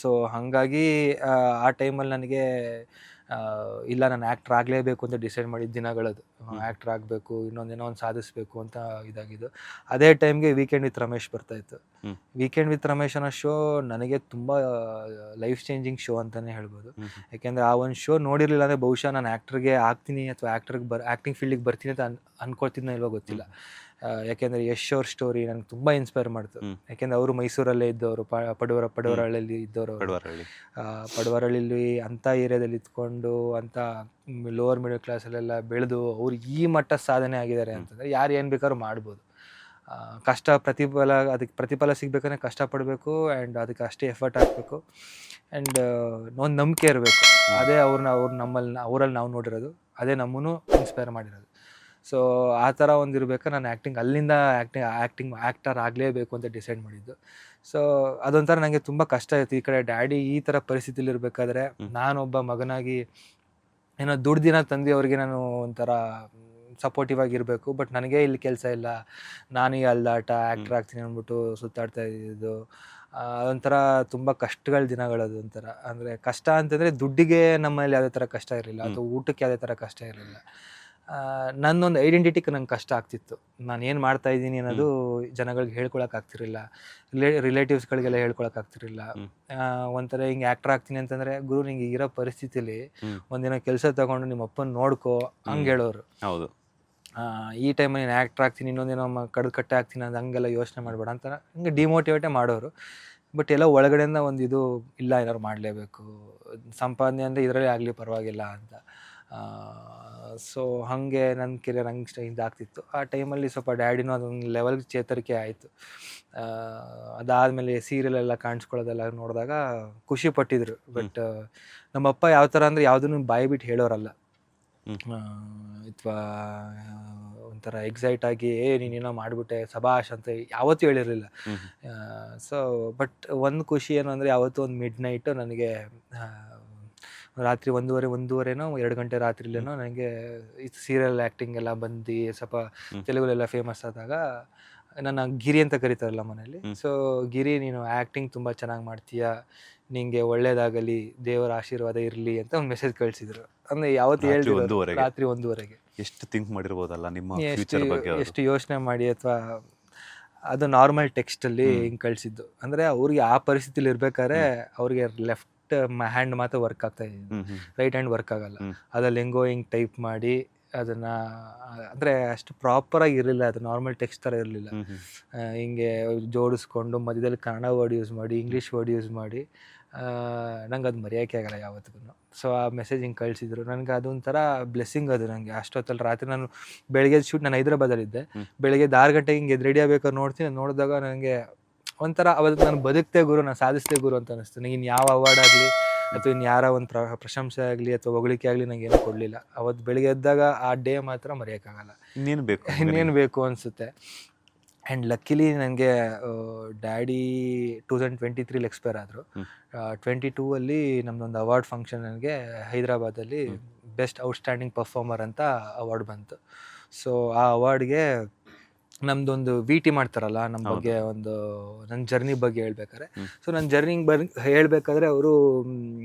So ಹಾಗಾಗಿ ಆ ಟೈಮಲ್ಲಿ ನನಗೆ ಇಲ್ಲ ನಾನು ಆ್ಯಕ್ಟ್ರ್ ಆಗಲೇಬೇಕು ಅಂತ ಡಿಸೈಡ್ ಮಾಡಿದ ದಿನಗಳದು. ಆ್ಯಕ್ಟ್ರ್ ಆಗಬೇಕು, ಇನ್ನೊಂದೇನೋ ಒಂದು ಸಾಧಿಸಬೇಕು ಅಂತ ಇದಾಗಿದ್ದು. ಅದೇ ಟೈಮ್ಗೆ ವೀಕೆಂಡ್ ವಿತ್ ರಮೇಶ್ ಬರ್ತಾಯಿತ್ತು. ವೀಕೆಂಡ್ ವಿತ್ ರಮೇಶ್ ಅನ್ನೋ ಶೋ ನನಗೆ ತುಂಬ ಲೈಫ್ ಚೇಂಜಿಂಗ್ ಶೋ ಅಂತಲೇ ಹೇಳ್ಬೋದು. ಯಾಕೆಂದರೆ ಆ ಒಂದು ಶೋ ನೋಡಿರಲಿಲ್ಲ ಅಂದರೆ ಬಹುಶಃ ನಾನು ಆ್ಯಕ್ಟ್ರಿಗೆ ಆಗ್ತೀನಿ ಅಥವಾ ಆ್ಯಕ್ಟಿಂಗ್ ಫೀಲ್ಡಿಗೆ ಬರ್ತೀನಿ ಅಂತ ಅನ್ಕೊಳ್ತಿದ್ನೋ ಇಲ್ವೋ ಗೊತ್ತಿಲ್ಲ. ಯಾಕೆಂದರೆ ಯಶ್ ಅವ್ರ ಸ್ಟೋರಿ ನನಗೆ ತುಂಬ ಇನ್ಸ್ಪೈರ್ ಮಾಡ್ತು. ಯಾಕೆಂದರೆ ಅವರು ಮೈಸೂರಲ್ಲೇ ಇದ್ದವರು, ಪಡುವರಹಳ್ಳಿಯಲ್ಲಿ ಇದ್ದವರು. ಪಡುವರಹಳ್ಳಿಲಿ ಅಂಥ ಏರಿಯಾದಲ್ಲಿ ಇದ್ಕೊಂಡು ಅಂಥ ಲೋವರ್ ಮಿಡಲ್ ಕ್ಲಾಸಲ್ಲೆಲ್ಲ ಬೆಳೆದು ಅವ್ರು ಈ ಮಟ್ಟ ಸಾಧನೆ ಆಗಿದ್ದಾರೆ ಅಂತಂದರೆ ಯಾರು ಏನು ಬೇಕಾದ್ರೂ ಮಾಡ್ಬೋದು. ಅದಕ್ಕೆ ಪ್ರತಿಫಲ ಸಿಗಬೇಕಂದ್ರೆ ಕಷ್ಟಪಡಬೇಕು ಆ್ಯಂಡ್ ಅದಕ್ಕೆ ಅಷ್ಟೇ ಎಫರ್ಟ್ ಹಾಕಬೇಕು ಆ್ಯಂಡ್ ಒಂದು ನಂಬಿಕೆ ಇರಬೇಕು. ಅದೇ ಅವ್ರು ಅವರಲ್ಲಿ ನಾವು ನೋಡಿರೋದು, ಅದೇ ನಮ್ಮನ್ನು ಇನ್ಸ್ಪೈರ್ ಮಾಡಿರೋದು. ಸೊ ಆ ಥರ ಒಂದು ಇರಬೇಕಾದ್ರೆ ನಾನು ಅಲ್ಲಿಂದ ಆ್ಯಕ್ಟರ್ ಆಗಲೇಬೇಕು ಅಂತ ಡಿಸೈಡ್ ಮಾಡಿದ್ದು. ಸೊ ಅದೊಂಥರ ನನಗೆ ತುಂಬ ಕಷ್ಟ ಆಯಿತು. ಈ ಕಡೆ ಡ್ಯಾಡಿ ಈ ಥರ ಪರಿಸ್ಥಿತಿಲಿ ಇರಬೇಕಾದ್ರೆ ನಾನೊಬ್ಬ ಮಗನಾಗಿ ಏನೋ ದುಡ್ದಿನ ತಂದೆಯವ್ರಿಗೆ ನಾನು ಒಂಥರ ಸಪೋರ್ಟಿವ್ ಆಗಿರಬೇಕು. ಬಟ್ ನನಗೆ ಇಲ್ಲಿ ಕೆಲಸ ಇಲ್ಲ, ನಾನೀಗ ಅಲ್ದಾಟ ಆ್ಯಕ್ಟ್ರ್ ಆಗ್ತೀನಿ ಅಂದ್ಬಿಟ್ಟು ಸುತ್ತಾಡ್ತಾ ಇದ್ದಿದ್ದು ಒಂಥರ ತುಂಬ ಕಷ್ಟಗಳ ದಿನಗಳದು. ಒಂಥರ ಅಂದರೆ ಕಷ್ಟ ಅಂತಂದರೆ ದುಡ್ಡಿಗೆ ನಮ್ಮಲ್ಲಿ ಯಾವುದೇ ಥರ ಕಷ್ಟ ಇರಲಿಲ್ಲ ಅಥವಾ ಊಟಕ್ಕೆ ಯಾವುದೇ ಥರ ಕಷ್ಟ ಇರಲಿಲ್ಲ. ನನ್ನೊಂದು ಐಡೆಂಟಿಟಿಗೆ ನಂಗೆ ಕಷ್ಟ ಆಗ್ತಿತ್ತು. ನಾನು ಏನು ಮಾಡ್ತಾ ಇದ್ದೀನಿ ಅನ್ನೋದು ಜನಗಳಿಗೆ ಹೇಳ್ಕೊಳಕ್ಕಾಗ್ತಿರಲಿಲ್ಲ, ರಿಲೇಟಿವ್ಸ್ಗಳಿಗೆಲ್ಲ ಹೇಳ್ಕೊಳಕ್ಕಾಗ್ತಿರಲಿಲ್ಲ. ಒಂಥರ ಹಿಂಗೆ ಆ್ಯಕ್ಟ್ರ್ ಆಗ್ತೀನಿ ಅಂತಂದರೆ ಗುರು ನಿಂಗೆ ಇರೋ ಪರಿಸ್ಥಿತಿಲಿ ಒಂದಿನ ಕೆಲಸ ತಗೊಂಡು ನಿಮ್ಮ ಅಪ್ಪನ ನೋಡ್ಕೋ ಹಂಗೆ ಹೇಳೋರು. ಹೌದು. ಈ ಟೈಮಲ್ಲಿ ನೀನು ಆ್ಯಕ್ಟ್ರ್ ಆಗ್ತೀನಿ, ಇನ್ನೊಂದಿನ ಕಟ್ಟೆ ಆಗ್ತೀನಿ ಅಂತ ಹಂಗೆಲ್ಲ ಯೋಚನೆ ಮಾಡಬೇಡ ಅಂತ ಹಿಂಗೆ ಡಿಮೋಟಿವೇಟೇ ಮಾಡೋರು. ಬಟ್ ಎಲ್ಲ ಒಳಗಡೆಯಿಂದ ಒಂದು ಇದು ಇಲ್ಲ, ಏನಾದ್ರು ಮಾಡಲೇಬೇಕು, ಸಂಪಾದನೆ ಅಂದರೆ ಇದರಲ್ಲೇ ಆಗಲಿ ಪರವಾಗಿಲ್ಲ ಅಂತ. ಸೊ ಹಾಗೆ ನನ್ನ ಕೆರಿಯರ್ ಹಂಗೆ ಇದಾಗ್ತಿತ್ತು. ಆ ಟೈಮಲ್ಲಿ ಸ್ವಲ್ಪ ಡ್ಯಾಡಿನೂ ಅದೊಂದು ಲೆವೆಲ್ಗೆ ಚೇತರಿಕೆ ಆಯಿತು. ಅದಾದಮೇಲೆ ಸೀರಿಯಲೆಲ್ಲ ಕಾಣಿಸ್ಕೊಳ್ಳೋದೆಲ್ಲ ನೋಡಿದಾಗ ಖುಷಿ ಪಟ್ಟಿದ್ರು. ಬಟ್ ನಮ್ಮಪ್ಪ ಯಾವ ಥರ ಅಂದರೆ ಯಾವುದನ್ನು ಬಾಯಿ ಬಿಟ್ಟು ಹೇಳೋರಲ್ಲ, ಅಥವಾ ಒಂಥರ ಎಕ್ಸೈಟ್ ಆಗಿ ನೀನೇನೋ ಮಾಡಿಬಿಟ್ಟೆ ಸಬಾಷ್ ಅಂತ ಯಾವತ್ತೂ ಹೇಳಿರಲಿಲ್ಲ. ಸೊ ಬಟ್ ಒಂದು ಖುಷಿ ಏನು ಅಂದರೆ ಯಾವತ್ತೂ ಒಂದು ಮಿಡ್ ನೈಟು ನನಗೆ ರಾತ್ರಿ 1:30 2 ಗಂಟೆ ರಾತ್ರಿಲೇನೋ ನನಗೆ ಈ ಸೀರಿಯಲ್ ಆ್ಯಕ್ಟಿಂಗ್ ಎಲ್ಲ ಬಂದು ಸ್ವಲ್ಪ ತೆಲುಗುಲೆಲ್ಲ ಫೇಮಸ್ ಆದಾಗ ನನ್ನ ಗಿರಿ ಅಂತ ಕರೀತಾರಲ್ಲ ಮನೇಲಿ. ಸೊ ಗಿರಿ, ನೀನು ಆ್ಯಕ್ಟಿಂಗ್ ತುಂಬ ಚೆನ್ನಾಗಿ ಮಾಡ್ತೀಯಾ, ನಿಂಗೆ ಒಳ್ಳೇದಾಗಲಿ, ದೇವರ ಆಶೀರ್ವಾದ ಇರಲಿ ಅಂತ ಒಂದು ಮೆಸೇಜ್ ಕಳಿಸಿದ್ರು. ಅಂದರೆ ಯಾವತ್ತು ಹೇಳಿದ್ರು ರಾತ್ರಿ 1:30. ಎಷ್ಟು ಥಿಂಕ್ ಮಾಡಿರ್ಬೋದಲ್ಲ ನಿಮ್ಮ ಎಷ್ಟು ಯೋಚನೆ ಮಾಡಿ, ಅಥವಾ ಅದು ನಾರ್ಮಲ್ ಟೆಕ್ಸ್ಟಲ್ಲಿ ಹಿಂಗೆ ಕಳಿಸಿದ್ದು. ಅಂದರೆ ಅವ್ರಿಗೆ ಆ ಪರಿಸ್ಥಿತಿಲಿ ಇರ್ಬೇಕಾದ್ರೆ ಅವ್ರಿಗೆ ಲೆಫ್ಟ್ ಹ್ಯಾಂಡ್ ಮಾತ್ರ ವರ್ಕ್ ಆಗ್ತಾ ಇದ್ದು, ರೈಟ್ ಹ್ಯಾಂಡ್ ವರ್ಕ್ ಆಗಲ್ಲ. ಅದ್ರಲ್ಲಿ ಹೆಂಗೋ ಹಿಂಗೆ ಟೈಪ್ ಮಾಡಿ ಅದನ್ನು, ಅಂದರೆ ಅಷ್ಟು ಪ್ರಾಪರಾಗಿ ಇರಲಿಲ್ಲ, ಅದು ನಾರ್ಮಲ್ ಟೆಕ್ಸ್ಟ್ ಥರ ಇರಲಿಲ್ಲ. ಹಿಂಗೆ ಜೋಡಿಸ್ಕೊಂಡು ಮಧ್ಯದಲ್ಲಿ ಕನ್ನಡ ವರ್ಡ್ ಯೂಸ್ ಮಾಡಿ, ಇಂಗ್ಲೀಷ್ ವರ್ಡ್ ಯೂಸ್ ಮಾಡಿ, ನಂಗೆ ಅದು ಮರೆಯೋಕ್ಕೆ ಆಗಲ್ಲ ಯಾವತ್ತಿಗೂ. ಸೊ ಆ ಮೆಸೇಜ್ ಹಿಂಗೆ ಕಳಿಸಿದ್ರು ನನಗೆ, ಅದೊಂಥರ ಬ್ಲೆಸ್ಸಿಂಗ್ ಅದು ನನಗೆ. ಅಷ್ಟೊತ್ತಲ್ಲಿ ರಾತ್ರಿ ನಾನು ಬೆಳಗ್ಗೆ ಶೂಟ್, ನಾನು ಹೈದ್ರಾಬಾದಲ್ಲಿದ್ದೆ, ಬೆಳಗ್ಗೆ 6 ಗಂಟೆಗೆ ಹಿಂಗೆ ರೆಡಿ ಆಗಬೇಕಾದ್ರೆ ನೋಡಿದಾಗ ನನಗೆ ಒಂಥರ ಅವತ್ತು ನಾನು ಬದುಕ್ತೆ ಗುರು, ನಾನು ಸಾಧಿಸ್ದೆ ಗುರು ಅಂತ ಅನ್ನಿಸ್ತು. ನನಗೆ ಇನ್ನು ಯಾವ ಅವಾರ್ಡ್ ಆಗಲಿ ಅಥವಾ ಇನ್ನು ಯಾರ ಒಂದು ಪ್ರಶಂಸೆ ಆಗಲಿ ಅಥವಾ ಹೊಗಳಿಕೆ ಆಗಲಿ ನನಗೆ ಏನೂ ಕೊಡಲಿಲ್ಲ. ಅವತ್ತು ಬೆಳಿಗ್ಗೆ ಎದ್ದಾಗ ಆ ಡೇ ಮಾತ್ರ ಮರೆಯೋಕ್ಕಾಗಲ್ಲ, ಇನ್ನೇನು ಬೇಕು ಅನಿಸುತ್ತೆ. ಆ್ಯಂಡ್ ಲಕ್ಕಿಲಿ ನನಗೆ ಡ್ಯಾಡಿ 2023 ಎಕ್ಸ್ಪೈರ್ ಆದರು. 22ಅಲ್ಲಿ ನಮ್ಮದೊಂದು ಅವಾರ್ಡ್ ಫಂಕ್ಷನ್ ನನಗೆ ಹೈದ್ರಾಬಾದಲ್ಲಿ ಬೆಸ್ಟ್ ಔಟ್ಸ್ಟ್ಯಾಂಡಿಂಗ್ ಪರ್ಫಾರ್ಮರ್ ಅಂತ ಅವಾರ್ಡ್ ಬಂತು. ಸೊ ಆ ಅವಾರ್ಡ್ಗೆ ನಮ್ಮದೊಂದು VT ಮಾಡ್ತಾರಲ್ಲ ನಮ್ಮ ಬಗ್ಗೆ, ಒಂದು ನನ್ನ ಜರ್ನಿ ಬಗ್ಗೆ ಹೇಳ್ಬೇಕಾದ್ರೆ. ಸೊ ನನ್ನ ಜರ್ನಿಗೆ ಹೇಳ್ಬೇಕಾದ್ರೆ ಅವರು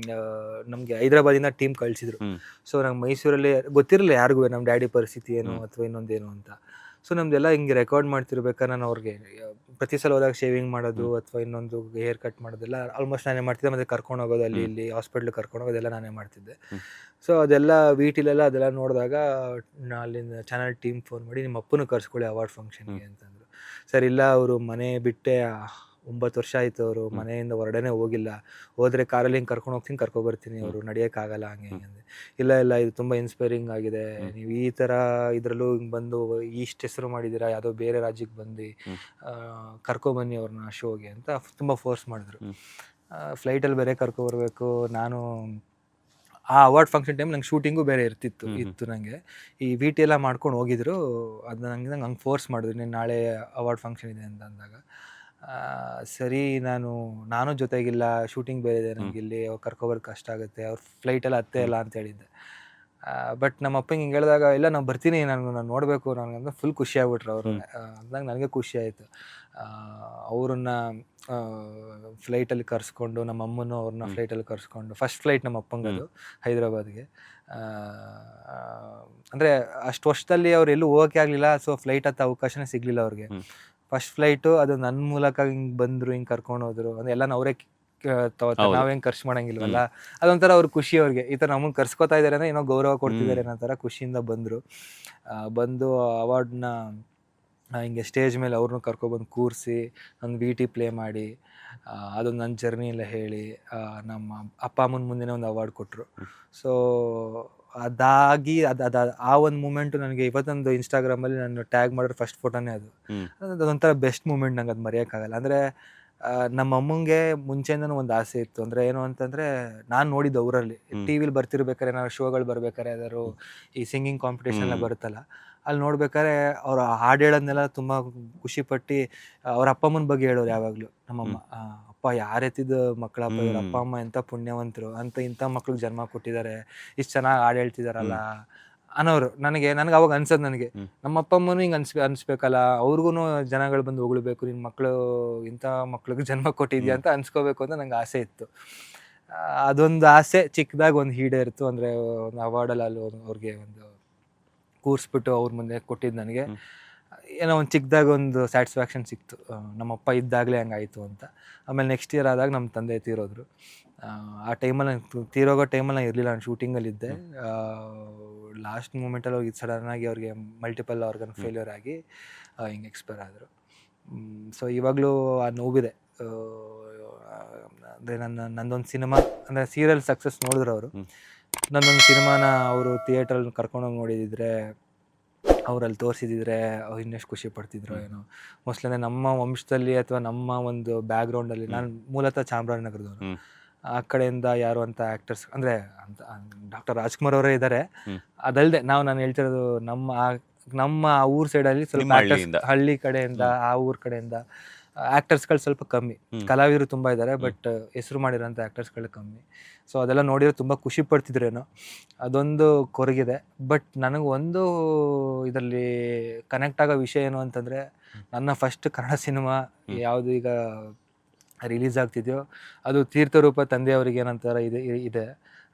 ನಮಗೆ ಹೈದ್ರಾಬಾದಿಂದ ಟೀಮ್ ಕಳಿಸಿದ್ರು. ಸೊ ನಂಗೆ ಮೈಸೂರಲ್ಲಿ ಗೊತ್ತಿರಲಿಲ್ಲ ಯಾರಿಗೂ ನಮ್ಮ ಡ್ಯಾಡಿ ಪರಿಸ್ಥಿತಿ ಏನು ಅಥವಾ ಇನ್ನೊಂದೇನು ಅಂತ. ಸೊ ನಮ್ಮದೆಲ್ಲ ಹಿಂಗೆ ರೆಕಾರ್ಡ್ ಮಾಡ್ತಿರ್ಬೇಕಾದ್ರೆ ನಾನು ಅವ್ರಿಗೆ ಪ್ರತಿ ಸಲ ಹೋದಾಗ ಶೇವಿಂಗ್ ಮಾಡೋದು ಅಥವಾ ಇನ್ನೊಂದು ಹೇರ್ ಕಟ್ ಮಾಡೋದೆಲ್ಲ ಆಲ್ಮೋಸ್ಟ್ ನಾನೇ ಮಾಡ್ತಿದ್ದೆ. ಮತ್ತು ಕರ್ಕೊಂಡು ಹೋಗೋದು ಅಲ್ಲಿ ಇಲ್ಲಿ ಹಾಸ್ಪಿಟ್ಲಿಗೆ ಕರ್ಕೊಂಡು ಹೋಗೋದೆಲ್ಲ ನಾನೇ ಮಾಡ್ತಿದ್ದೆ. ಸೊ ಅದೆಲ್ಲ VTಲೆಲ್ಲ ಅದೆಲ್ಲ ನೋಡಿದಾಗ ಅಲ್ಲಿಂದ ಚಾನಲ್ ಟೀಮ್ ಫೋನ್ ಮಾಡಿ, ನಿಮ್ಮ ಅಪ್ಪನೂ ಕರ್ಸ್ಕೊಳ್ಳಿ ಅವಾರ್ಡ್ ಫಂಕ್ಷನ್ಗೆ ಅಂತಂದರು. ಸರ್ ಇಲ್ಲ, ಅವರು ಮನೆ ಬಿಟ್ಟೆ 9 ವರ್ಷ ಆಯಿತು, ಅವರು ಮನೆಯಿಂದ ಹೊರಗಡೆನೇ ಹೋಗಿಲ್ಲ, ಹೋದರೆ ಕಾರಲ್ಲಿ ಹಿಂಗೆ ಕರ್ಕೊಂಡು ಹೋಗ್ತೀನಿ, ಕರ್ಕೊಬರ್ತೀನಿ, ಅವರು ನಡೆಯೋಕ್ಕಾಗಲ್ಲ ಹಂಗೆ ಹಿಂಗೆ ಅಂದೆ. ಇಲ್ಲ ಇದು ತುಂಬ ಇನ್ಸ್ಪೈರಿಂಗ್ ಆಗಿದೆ, ನೀವು ಈ ಥರ ಇದರಲ್ಲೂ ಹಿಂಗೆ ಬಂದು ಇಷ್ಟು ಹೆಸರು ಮಾಡಿದ್ದೀರಾ, ಯಾವುದೋ ಬೇರೆ ರಾಜ್ಯಕ್ಕೆ ಬಂದು ಕರ್ಕೊಬನ್ನಿ ಅವ್ರನ್ನ ಶೋಗೆ ಅಂತ ತುಂಬ ಫೋರ್ಸ್ ಮಾಡಿದ್ರು. ಫ್ಲೈಟಲ್ಲಿ ಬೇರೆ ಕರ್ಕೊಬರ್ಬೇಕು. ನಾನು ಆ ಅವಾರ್ಡ್ ಫಂಕ್ಷನ್ ಟೈಮ್ ನಂಗೆ ಶೂಟಿಂಗು ಬೇರೆ ಇತ್ತು ನನಗೆ. ಈ VT ಎಲ್ಲ ಮಾಡ್ಕೊಂಡು ಹೋಗಿದ್ರು, ಅದು ಹಂಗೆ ಫೋರ್ಸ್ ಮಾಡಿದ್ರು, ನೀನು ನಾಳೆ ಅವಾರ್ಡ್ ಫಂಕ್ಷನ್ ಇದೆ ಅಂತ ಅಂದಾಗ ಸರಿ ನಾನು ಜೊತೆಗಿಲ್ಲ, ಶೂಟಿಂಗ್ ಬೇರೆ ಇದೆ ನನಗಿಲ್ಲಿ, ಕರ್ಕೊಬರೋದು ಕಷ್ಟ ಆಗುತ್ತೆ, ಅವ್ರ ಫ್ಲೈಟೆಲ್ಲ ಹತ್ತೇ ಇಲ್ಲ ಅಂತ ಹೇಳಿದ್ದೆ. ಬಟ್ ನಮ್ಮ ಅಪ್ಪಂಗೆ ಹಿಂಗೆ ಹೇಳಿದಾಗ ಇಲ್ಲ ನಾನು ಬರ್ತೀನಿ, ನಾನು ನೋಡಬೇಕು ನನಗಂದ್ರೆ ಫುಲ್ ಖುಷಿ ಆಗ್ಬಿಟ್ರು ಅವರು. ಅಂದಾಗ ನನಗೆ ಖುಷಿ ಆಯಿತು. ಅವ್ರನ್ನ ಫ್ಲೈಟಲ್ಲಿ ಕರೆಸ್ಕೊಂಡು, ನಮ್ಮ ಅಮ್ಮನೂ ಅವ್ರನ್ನ ಫ್ಲೈಟಲ್ಲಿ ಕರೆಸ್ಕೊಂಡು, ಫಸ್ಟ್ ಫ್ಲೈಟ್ ನಮ್ಮ ಅಪ್ಪಂಗದು ಹೈದ್ರಾಬಾದ್ಗೆ. ಅಂದರೆ ಅಷ್ಟು ವರ್ಷದಲ್ಲಿ ಅವ್ರು ಎಲ್ಲೂ ಹೋಗೋಕ್ಕೆ ಆಗಲಿಲ್ಲ. ಸೊ ಫ್ಲೈಟ್ ಹತ್ತೋ ಅವಕಾಶನೇ ಸಿಗಲಿಲ್ಲ ಅವ್ರಿಗೆ. ಫಸ್ಟ್ ಫ್ಲೈಟು ಅದು ನನ್ನ ಮೂಲಕ ಹಿಂಗೆ ಬಂದರು, ಹಿಂಗೆ ಕರ್ಕೊಂಡು ಹೋದರು. ಅಂದರೆ ಎಲ್ಲ ಅವರೇ ತಗೋತಾರೆ, ನಾವೇನು ಖರ್ಚು ಮಾಡೋಂಗಿಲ್ವಲ್ಲ. ಅದೊಂಥರ ಅವ್ರ ಖುಷಿ ಅವ್ರಿಗೆ. ಈ ಥರ ನಮ್ಮನ್ನು ಕರ್ಸ್ಕೊತಾ ಇದ್ದಾರೆ ಅಂದರೆ ಏನೋ ಗೌರವ ಕೊಡ್ತಿದ್ದಾರೆ ಅನ್ನೋ ಥರ ಖುಷಿಯಿಂದ ಬಂದರು. ಬಂದು ಅವಾರ್ಡ್ನ ಹಿಂಗೆ ಸ್ಟೇಜ್ ಮೇಲೆ ಅವ್ರನ್ನೂ ಕರ್ಕೊಬಂದು ಕೂರಿಸಿ ಒಂದು VT ಪ್ಲೇ ಮಾಡಿ, ಅದೊಂದು ನನ್ನ ಜರ್ನಿ ಎಲ್ಲ ಹೇಳಿ, ನಮ್ಮ ಅಪ್ಪ ಅಮ್ಮನ ಮುಂದೆನೇ ಒಂದು ಅವಾರ್ಡ್ ಕೊಟ್ಟರು. ಸೊ ಅದಾಗಿ ಆ ಒಂದು ಮೂಮೆಂಟು ನನಗೆ ಇವತ್ತೊಂದು ಇನ್ಸ್ಟಾಗ್ರಾಮಲ್ಲಿ ನಾನು ಟ್ಯಾಗ್ ಮಾಡಿರೋ ಫಸ್ಟ್ ಫೋಟೋನೇ ಅದು. ಅದೊಂಥರ ಬೆಸ್ಟ್ ಮೂಮೆಂಟ್, ನಂಗೆ ಅದು ಮರೆಯೋಕ್ಕಾಗಲ್ಲ. ಅಂದರೆ ನಮ್ಮ ಅಮ್ಮಂಗೆ ಮುಂಚೆಯಿಂದನೂ ಒಂದು ಆಸೆ ಇತ್ತು. ಅಂದರೆ ಏನು ಅಂತಂದರೆ, ನಾನು ನೋಡಿದ್ದು ಅವರಲ್ಲಿ ಟಿ ವಿಲಿ ಬರ್ತಿರ್ಬೇಕಾರೆ, ಏನಾದ್ರು ಶೋಗಳು ಬರ್ಬೇಕಾರೆ, ಯಾವ್ದಾದ್ರು ಈ ಸಿಂಗಿಂಗ್ ಕಾಂಪಿಟೇಷನ್ ಎಲ್ಲ ಬರುತ್ತಲ್ಲ, ಅಲ್ಲಿ ನೋಡ್ಬೇಕಾದ್ರೆ ಅವ್ರು ಹಾಡು ಹೇಳೋದನ್ನೆಲ್ಲ ತುಂಬ ಖುಷಿಪಟ್ಟು ಅವ್ರ ಅಪ್ಪ ಅಮ್ಮನ ಬಗ್ಗೆ ಹೇಳೋರು ಯಾವಾಗಲೂ. ನಮ್ಮಮ್ಮ ಅಪ್ಪ ಯಾರೆತ್ತಿದ್ದು ಮಕ್ಕಳಪ್ಪ, ಇವ್ರ ಅಪ್ಪ ಅಮ್ಮ ಎಂಥ ಪುಣ್ಯವಂತರು ಅಂತ, ಇಂಥ ಮಕ್ಳಿಗೆ ಜನ್ಮ ಕೊಟ್ಟಿದ್ದಾರೆ, ಇಷ್ಟು ಚೆನ್ನಾಗಿ ಹಾಡು ಹೇಳ್ತಿದಾರಲ್ಲ ಅನ್ನೋರು. ನನಗೆ ಅವಾಗ ಅನ್ಸೋದು, ನನಗೆ ನಮ್ಮ ಅಪ್ಪ ಅಮ್ಮನೂ ಹಿಂಗೆ ಅನ್ಸ್ಬೇಕಲ್ಲ, ಅವ್ರಿಗೂ ಜನಗಳು ಬಂದು ಹೊಗಳ್ಬೇಕು, ನಿನ್ನ ಮಕ್ಕಳು ಇಂಥ ಮಕ್ಳಿಗೆ ಜನ್ಮ ಕೊಟ್ಟಿದ್ಯಾ ಅಂತ ಅನ್ಸ್ಕೋಬೇಕು ಅಂತ ನಂಗೆ ಆಸೆ ಇತ್ತು. ಅದೊಂದು ಆಸೆ ಚಿಕ್ಕದಾಗಿ ಒಂದು ಈಡೇರಿತು. ಅಂದರೆ ಒಂದು ಅವಾರ್ಡಲ್ಲಿ ಅಲ್ಲಿ ಅವ್ರಿಗೆ ಒಂದು ಕೂರಿಸ್ಬಿಟ್ಟು ಅವ್ರ ಮುಂದೆ ಕೊಟ್ಟಿದ್ದು ನನಗೆ ಏನೋ ಒಂದು ಚಿಕ್ಕದಾಗ ಒಂದು ಸ್ಯಾಟಿಸ್ಫ್ಯಾಕ್ಷನ್ ಸಿಕ್ತು. ನಮ್ಮಪ್ಪ ಇದ್ದಾಗಲೇ ಹಂಗಾಯಿತು ಅಂತ. ಆಮೇಲೆ ನೆಕ್ಸ್ಟ್ ಇಯರ್ ಆದಾಗ ನಮ್ಮ ತಂದೆ ತೀರೋದ್ರು. ಆ ಟೈಮಲ್ಲಿ ತೀರೋಗೋ ಟೈಮಲ್ಲಿ ನಾನು ಇರಲಿಲ್ಲ, ನಾನು ಶೂಟಿಂಗಲ್ಲಿದ್ದೆ. ಲಾಸ್ಟ್ ಮೂಮೆಂಟಲ್ಲಿ ಹೋಗಿ ಸಡನ್ನಾಗಿ ಅವ್ರಿಗೆ ಮಲ್ಟಿಪಲ್ ಆರ್ಗನ್ ಫೇಲ್ಯೂರ್ ಆಗಿ ಹಿಂಗೆ ಎಕ್ಸ್ಪೈರ್ ಆದರು. ಸೊ ಇವಾಗಲೂ ಆ ನೋವಿದೆ. ಅಂದರೆ ನಂದೊಂದು ಸಿನಿಮಾ, ಅಂದರೆ ಸೀರಿಯಲ್ ಸಕ್ಸಸ್ ನೋಡಿದ್ರು ಅವರು. ನನ್ನೊಂದು ಸಿನಿಮಾನ ಅವರು ಥಿಯೇಟ್ರಲ್ಲಿ ಕರ್ಕೊಂಡೋಗಿ ನೋಡಿದಿದ್ರೆ, ಅವರಲ್ಲಿ ತೋರಿಸಿದ್ರೆ ಇನ್ನೆಷ್ಟು ಖುಷಿ ಪಡ್ತಿದ್ರು ಏನೋ. ಮೋಸ್ಟ್ಲಿ ಅಂದರೆ ನಮ್ಮ ವಂಶದಲ್ಲಿ ಅಥವಾ ನಮ್ಮ ಒಂದು ಬ್ಯಾಕ್ಗ್ರೌಂಡಲ್ಲಿ, ನಾನು ಮೂಲತಃ ಚಾಮರಾಜನಗರದವರು, ಆ ಕಡೆಯಿಂದ ಯಾರು ಅಂತ ಆ್ಯಕ್ಟರ್ಸ್ ಅಂದರೆ ಅಂತ ಡಾಕ್ಟರ್ ರಾಜ್ಕುಮಾರ್ ಅವರೇ ಇದ್ದಾರೆ. ಅದಲ್ಲದೆ ನಾನು ಹೇಳ್ತಿರೋದು ನಮ್ಮ ಆ ಊರ್ ಸೈಡಲ್ಲಿ ಸ್ವಲ್ಪ ಹಳ್ಳಿ ಕಡೆಯಿಂದ, ಆ ಊರ ಕಡೆಯಿಂದ ಆ್ಯಕ್ಟರ್ಸ್ಗಳು ಸ್ವಲ್ಪ ಕಮ್ಮಿ. ಕಲಾವಿದರು ತುಂಬ ಇದ್ದಾರೆ, ಬಟ್ ಹೆಸರು ಮಾಡಿರೋಂಥ ಆ್ಯಕ್ಟರ್ಸ್ಗಳು ಕಮ್ಮಿ. ಸೊ ಅದೆಲ್ಲ ನೋಡಿದ್ರೆ ತುಂಬ ಖುಷಿ ಪಡ್ತಿದ್ರೇನೋ, ಅದೊಂದು ಕೊರಗಿದೆ. ಬಟ್ ನನಗೆ ಒಂದು ಇದರಲ್ಲಿ ಕನೆಕ್ಟ್ ಆಗೋ ವಿಷಯ ಏನು ಅಂತಂದರೆ, ನನ್ನ ಫಸ್ಟ್ ಕನ್ನಡ ಸಿನಿಮಾ ಯಾವುದು ಈಗ ರಿಲೀಸ್ ಆಗ್ತಿದೆಯೋ ಅದು ತೀರ್ಥರೂಪ ತಂದೆಯವರಿಗೆ ಏನಂತಾರೆ ಇದೆ.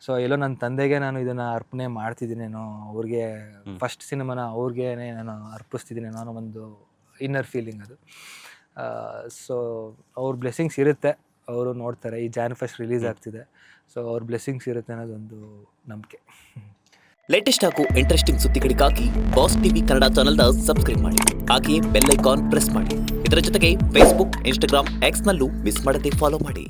ಸೊ ಎಲ್ಲೋ ನನ್ನ ತಂದೆಗೆ ನಾನು ಇದನ್ನು ಅರ್ಪಣೆ ಮಾಡ್ತಿದ್ದೀನೇನೋ, ಅವ್ರಿಗೆ ಫಸ್ಟ್ ಸಿನಿಮಾನ ಅವ್ರಿಗೆ ನಾನು ಅರ್ಪಿಸ್ತಿದ್ದೀನೇನೋ ಅನ್ನೋ ಒಂದು ಇನ್ನರ್ ಫೀಲಿಂಗ್ ಅದು. ಸೊ ಅವ್ರ ಬ್ಲೆಸ್ಸಿಂಗ್ಸ್ ಇರುತ್ತೆ, ಅವರು ನೋಡ್ತಾರೆ. ಈ ಜಾನ್ ಫಸ್ಟ್ ರಿಲೀಸ್ ಆಗ್ತಿದೆ, ಸೊ ಅವ್ರ ಬ್ಲೆಸ್ಸಿಂಗ್ಸ್ ಇರುತ್ತೆ ಅನ್ನೋದೊಂದು ನಂಬಿಕೆ. ಲೇಟೆಸ್ಟ್ ಹಾಗೂ ಇಂಟ್ರೆಸ್ಟಿಂಗ್ ಸುದ್ದಿಗಳಿಗಾಗಿ ಬಾಸ್ ಟಿವಿ ಕನ್ನಡ ಚಾನೆಲ್ನ ಸಬ್ಸ್ಕ್ರೈಬ್ ಮಾಡಿ. ಹಾಗೆಯೇ ಬೆಲ್ ಐಕಾನ್ ಪ್ರೆಸ್ ಮಾಡಿ. ಇದರ ಜೊತೆಗೆ ಫೇಸ್ಬುಕ್, ಇನ್ಸ್ಟಾಗ್ರಾಮ್, ಎಕ್ಸ್ನಲ್ಲೂ ಮಿಸ್ ಮಾಡದೆ ಫಾಲೋ ಮಾಡಿ.